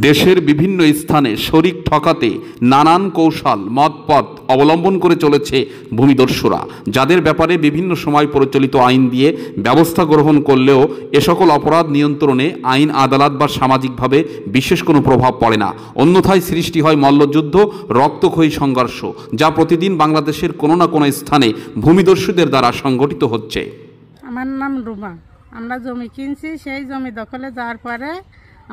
দেশের বিভিন্ন স্থানে শরিক ঠকাতে নানান কৌশল মতপথ অবলম্বন করে চলেছে ভূমিদস্যুরা, যাদের ব্যাপারে বিভিন্ন সময় প্রচলিত আইন দিয়ে ব্যবস্থা গ্রহণ করলেও এ সকল অপরাধ নিয়ন্ত্রণে আইন আদালত বা সামাজিকভাবে বিশেষ কোনো প্রভাব পড়ে না। অন্যথায় সৃষ্টি হয় মল্লযুদ্ধ, রক্তক্ষয়ী সংঘর্ষ, যা প্রতিদিন বাংলাদেশের কোনো না কোনো স্থানে ভূমিদস্যুদের দ্বারা সংগঠিত হচ্ছে। আমার নাম রুমা। আমরা জমি কিনছি, সেই জমি দখলে যাওয়ার পরে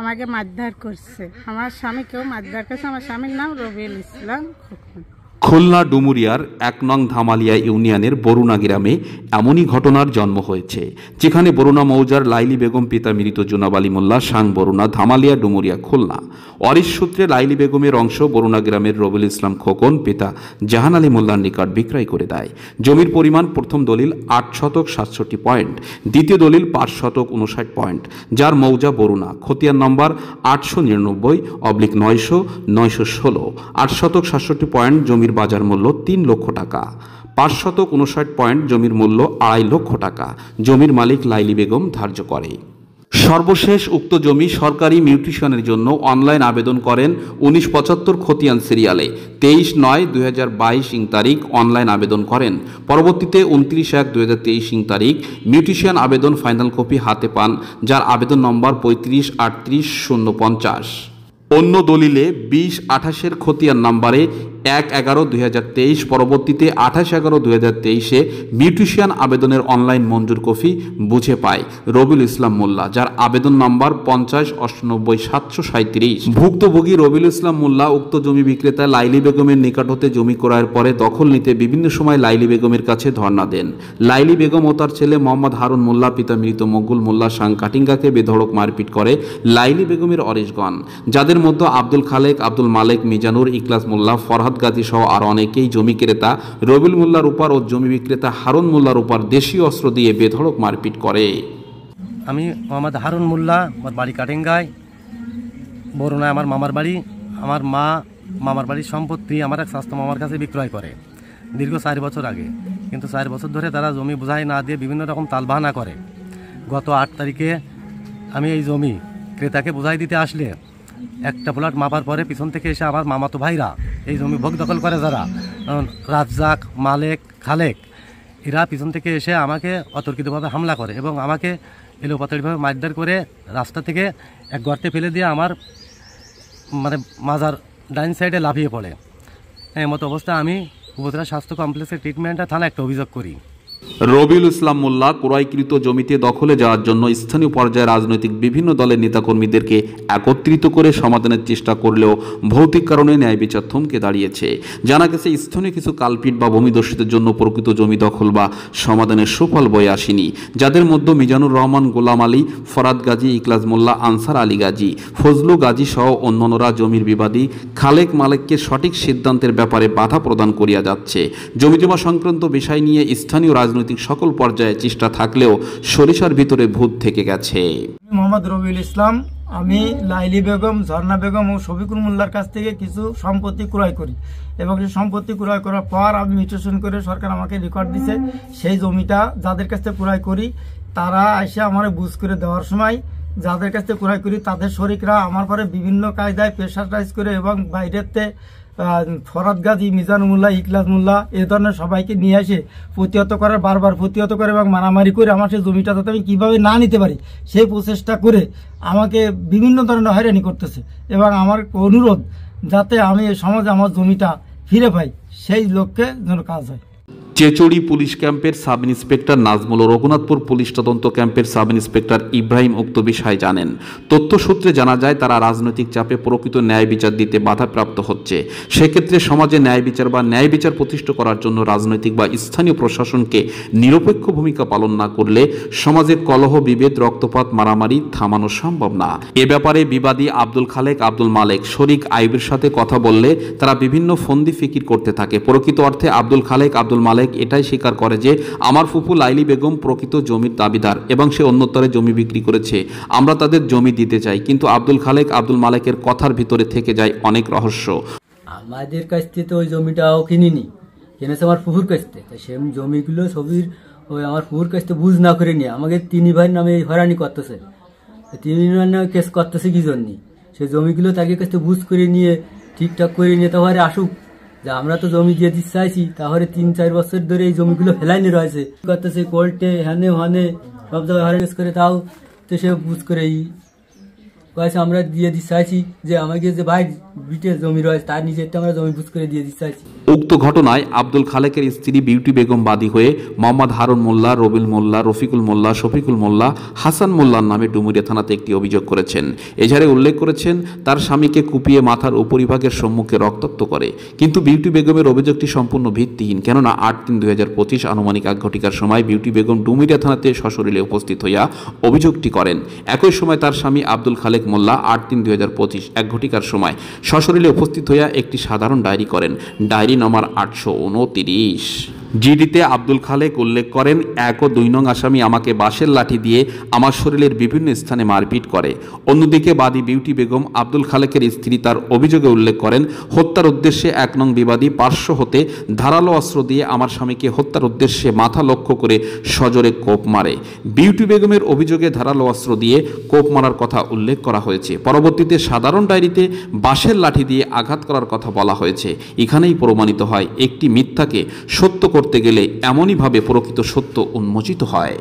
আমাকে মারধর করছে। আমার স্বামীকেও মারধর করছে। আমার স্বামীর নাম রবিউল ইসলাম খোকন। খুলনা ডুমুরিয়ার ১ নং ধামালিয়া ইউনিয়নের বরুণা গ্রামে এমনই ঘটনার জন্ম হয়েছে, যেখানে বরুণা মৌজার লাইলি বেগম পিতা মৃত জোনাব আলী মোল্লা সাং বরুণা ধামালিয়া ডুমুরিয়া খুলনা। অরিশ সূত্রে লাইলি বেগমের অংশ বরুণা গ্রামের রবিউল ইসলাম খোকন পিতা জাহান আলী মোল্লার নিকট বিক্রয় করে দেয়। জমির পরিমাণ প্রথম দলিল ৮ শতক ৬৭ পয়েন্ট, দ্বিতীয় দলিল ৫ শতক ৫৯ পয়েন্ট, যার মৌজা বরুণা, খতিয়ান নম্বর ৮৯৯/900/916। ৮ শতক ৬৭ পয়েন্ট জমির বাজার মূল্য ৩ লক্ষ টাকা। ৫ শতক ৫৯ পয়েন্ট জমির মূল্য ২.৫ লক্ষ টাকা জমির মালিক লাইলি বেগম ধার্য করে। সর্বশেষ উক্ত জমি সরকারি মিউটেশনের জন্য অনলাইন আবেদন করেন ১৯৭৫ খতিয়ান সিরিয়ালে ২৩/৯/২০২২ ইং তারিখ অনলাইন আবেদন করেন। পরবর্তীতে ২৯/১/২০২৩ ইং তারিখ মিউটেশন আবেদন ফাইনাল কপি হাতে পান, যার আবেদন নম্বর ৩৫-৩৮-০৫০। অন্য দলিলে ২০/২৮ খতিয়ান নাম্বারে ১/১১/২০২৩, পরবর্তীতে ২৮/১১/২০২৩ মিউটেশন আবেদনের অনলাইন মঞ্জুর কপি বুঝে পায় রবিউল ইসলাম মোল্লা, যার আবেদন নম্বর ৫০/৯৮-৭৩৭। ভুক্তভোগী রবিউল ইসলাম মোল্লা উক্ত জমি বিক্রেতা লাইলি বেগমের নিকট হতে জমি ক্রয়ের পরে দখল নিতে বিভিন্ন সময় লাইলি বেগমের কাছে ধর্ণা দেন। লাইলি বেগম ও তার ছেলে মোহাম্মদ হারুন মোল্লা পিতা মৃত মকবুল মোল্লা সাং কাটিঙ্গাকে বেধড়ক মারপিট করে লাইলি বেগমের অরিশগণ, যাদের মধ্যে আব্দুল খালেক, আব্দুল মালেক, মিজানুর, ইকলাস মোল্লা, ফরহাদ গাজী সহ আরো অনেকেই জমি ক্রেতা রবিউল মোল্লার উপর ও জমি বিক্রেতা হারুন মোল্লার উপর দেশীয় অস্ত্র দিয়ে বেধড়ক মারপিট করে। আমি মোহাম্মদ হারুন মোল্লা, আমার বাড়ি কাটিঙ্গায়, বরুণায় আমার মামার বাড়ি। আমার মামার বাড়ির সম্পত্তি আমার এক স্বাস্থ্য মামার কাছে বিক্রয় করে দীর্ঘ ৪ বছর আগে, কিন্তু ৪ বছর ধরে তারা জমি বোঝাই না দিয়ে বিভিন্ন রকম তালবাহানা করে। গত ৮ তারিখে আমি এই জমি ক্রেতাকে বোঝাই দিতে আসলে একটা প্লট মাপার পরে পিছন থেকে এসে আমার মামাতো ভাইরা এই জমি ভোগ দখল করে, যারা রাজ্জাক, মালেক, খালেক, এরা পিছন থেকে এসে আমাকে অতর্কিতভাবে হামলা করে এবং আমাকে এলোপাতাড়িভাবে মারধর করে রাস্তা থেকে এক গর্তে ফেলে দিয়ে আমার মাজার ডাইন সাইডে লাফিয়ে পড়ে। এমতো অবস্থা আমি উপজেলা স্বাস্থ্য কমপ্লেক্সের ট্রিটমেন্টে থানা একটা অভিযোগ করি। রবিউল ইসলাম মোল্লা ক্রয়কৃত জমিতে দখলে যাওয়ার জন্য স্থানীয় পর্যায়ে রাজনৈতিক বিভিন্ন দলের নেতাকর্মীদেরকে একত্রিত করে সমাধানের চেষ্টা করলেও ভৌতিক কারণে ন্যায় বিচার থমকে দাঁড়িয়েছে। জানা গেছে স্থানীয় কিছু কালপিট বা ভূমিদস্যুদের জন্য প্রকৃত জমি দখল বা সমাধানের সুফল বয়ে আসেনি, যাদের মধ্যে মিজানুর রহমান, গোলাম আলী, ফরহাদ গাজী, ইকলাস মোল্লা, আনসার আলী গাজী, ফজলু গাজী সহ অন্যান্যরা জমির বিবাদী খালেক মালেককে সঠিক সিদ্ধান্তের ব্যাপারে বাধা প্রদান করিয়া যাচ্ছে। জমিজমা সংক্রান্ত বিষয় নিয়ে স্থানীয় রাজনৈতিক সকল পর্যায়ে চেষ্টা থাকলেও সরিষার ভিতরে ভূত থেকে গেছে। মোহাম্মদ রবিউল ইসলাম, আমি লাইলি বেগম, ঝর্ণা বেগম ও শফিকুল মোল্লার কাছ থেকে কিছু সম্পত্তি ক্রয় করি এবং সেই সম্পত্তি ক্রয় করার পর আমি মিউটেশন করে সরকার আমাকে রেকর্ড দিছে। সেই জমিটা যাদের কাছ থেকে ক্রয় করি তারা এসে আমার বুঝ করে দেওয়ার সময় যাদের কাছ থেকে ক্রয় করি তাদের শরিকরা আমার পরে বিভিন্ন কায়দায় প্রেশারাইজ করে এবং বাইরেতে ফরহাদ গাজী, মিজানুর মোল্লা, ইকলাস মোল্লা এ ধরনের সবাইকে নিয়ে আসে প্রতিহত করার, বারবার প্রতিহত করে এবং মারামারি করে আমার সেই জমিটা যাতে আমি কীভাবে না নিতে পারি সেই প্রচেষ্টা করে আমাকে বিভিন্ন ধরনের হয়রানি করতেছে এবং আমার অনুরোধ যাতে আমি এই সমাজে আমার জমিটা ফিরে পাই, সেই লক্ষ্যে যেন কাজ হয়। চেচড়ি পুলিশ ক্যাম্পের সাব ইন্সপেক্টর নাজমুল ও রঘুনাথপুর পুলিশ তদন্ত ক্যাম্পের সাব ইন্সপেক্টর ইব্রাহিম উক্ত বিষয় জানেন। তথ্য সূত্রে জানা যায় তারা রাজনৈতিক চাপে প্রকৃত ন্যায় বিচার দিতে বাধাপ্রাপ্ত হচ্ছে। সেক্ষেত্রে সমাজে ন্যায় বিচার বা ন্যায় বিচার প্রতিষ্ঠা করার জন্য রাজনৈতিক বা স্থানীয় প্রশাসনকে নিরপেক্ষ ভূমিকা পালন না করলে সমাজে কলহ, বিভেদ, রক্তপাত, মারামারি থামানো সম্ভব না। এ ব্যাপারে বিবাদী আব্দুল খালেক, আব্দুল মালেক শরিক আইবের সাথে কথা বললে তারা বিভিন্ন ফন্দি ফিকির করতে থাকে। প্রকৃত অর্থে আব্দুল খালেক, আব্দুল মালেক এটাই স্বীকার করে যে আমার ফুফু লাইলি বেগম প্রকৃত জমির দাবিদার এবং সে অন্যত্তরে জমি বিক্রি করেছে, আমরা তাদের জমি দিতে চাই। কিন্তু আব্দুল খালেক, আব্দুল মালেকের কথার ভিতরে থেকে যায় অনেক রহস্য। আমাদের কাছ থেকে তো ওই জমিটাও কিনিনি, কিনেছে আমার ফুফুর কাছ থেকে। সে জমিগুলো সবির ওই আমার ফুফুর কাছ থেকে বুঝ না করে নিয়ে আমাকে 3 ভাইয়ের নামে হয়রানি করতেছে। 3 ভাইয়ের নামে কেস করতেছে কি জন্য? সেই জমিগুলো তাকে কাছে বুঝ করে নিয়ে ঠিকঠাক করে নিয়ে তাহলে আসুক, যে আমরা তো জমি দিয়ে দিতে চাইছি, তাহলে 3-4 বছর ধরে এই জমিগুলো ফেলাইনি রয়েছে, করতেছে কোর্টে হ্যানে হানে সব জায়গায় হারেস করে, তাও তো সে বুঝ করে কয়েছে আমরা দিয়ে দিতে চাইছি, যে আমাকে যে ভাই বিটের জমি রয়েছে তার নিজেরটা আমরা জমি বুঝ করে দিয়ে দিতে চাইছি। উক্ত ঘটনায় আব্দুল খালেকের স্ত্রী বিউটি বেগম বাদী হয়ে মোহাম্মদ হারুন মোল্লা, রবিল মোল্লা, রফিকুল মোল্লা, শফিকুল মোল্লা, হাসান মোল্লার নামে ডুমুরিয়া থানাতে একটি অভিযোগ করেছেন। এজাহারে উল্লেখ করেছেন তার স্বামীকে কুপিয়ে মাথার উপরিভাগের সম্মুখে রক্তাক্ত করে। কিন্তু বিউটি বেগমের অভিযোগটি সম্পূর্ণ ভিত্তিহীন, কেননা 8/3/2025 আনুমানিক 1 ঘটিকার সময় বিউটি বেগম ডুমুরিয়া থানাতে সশরীরে উপস্থিত হইয়া অভিযোগটি করেন। একই সময় তার স্বামী আব্দুল খালেক মোল্লা 8/3/2025 1 ঘটিকার সময় সশরীরে উপস্থিত হইয়া একটি সাধারণ ডায়েরি করেন, ডায়েরি নম্বর 829। জিডিতে আব্দুল খালেক উল্লেখ করেন, 1 ও 2 নং আসামি আমাকে বাঁশের লাঠি দিয়ে আমার শরীরের বিভিন্ন স্থানে মারপিট করে। অন্যদিকে বাদী বিউটি বেগম আব্দুল খালেকের স্ত্রী তার অভিযোগে উল্লেখ করেন, হত্যার উদ্দেশ্যে 1 নং বিবাদী পার্শ্ব হতে ধারালো অস্ত্র দিয়ে আমার স্বামীকে হত্যার উদ্দেশ্যে মাথা লক্ষ্য করে সজোরে কোপ মারে। বিউটি বেগমের অভিযোগে ধারালো অস্ত্র দিয়ে কোপ মারার কথা উল্লেখ করা হয়েছে। পরবর্তীতে সাধারণ ডায়েরিতে বাঁশের লাঠি দিয়ে আঘাত করার কথা বলা হয়েছে। এখানেই প্রমাণিত হয় একটি মিথ্যাকে সত্য করতে গেলে এমনইভাবে প্রকৃত সত্য উন্মোচিত হয়।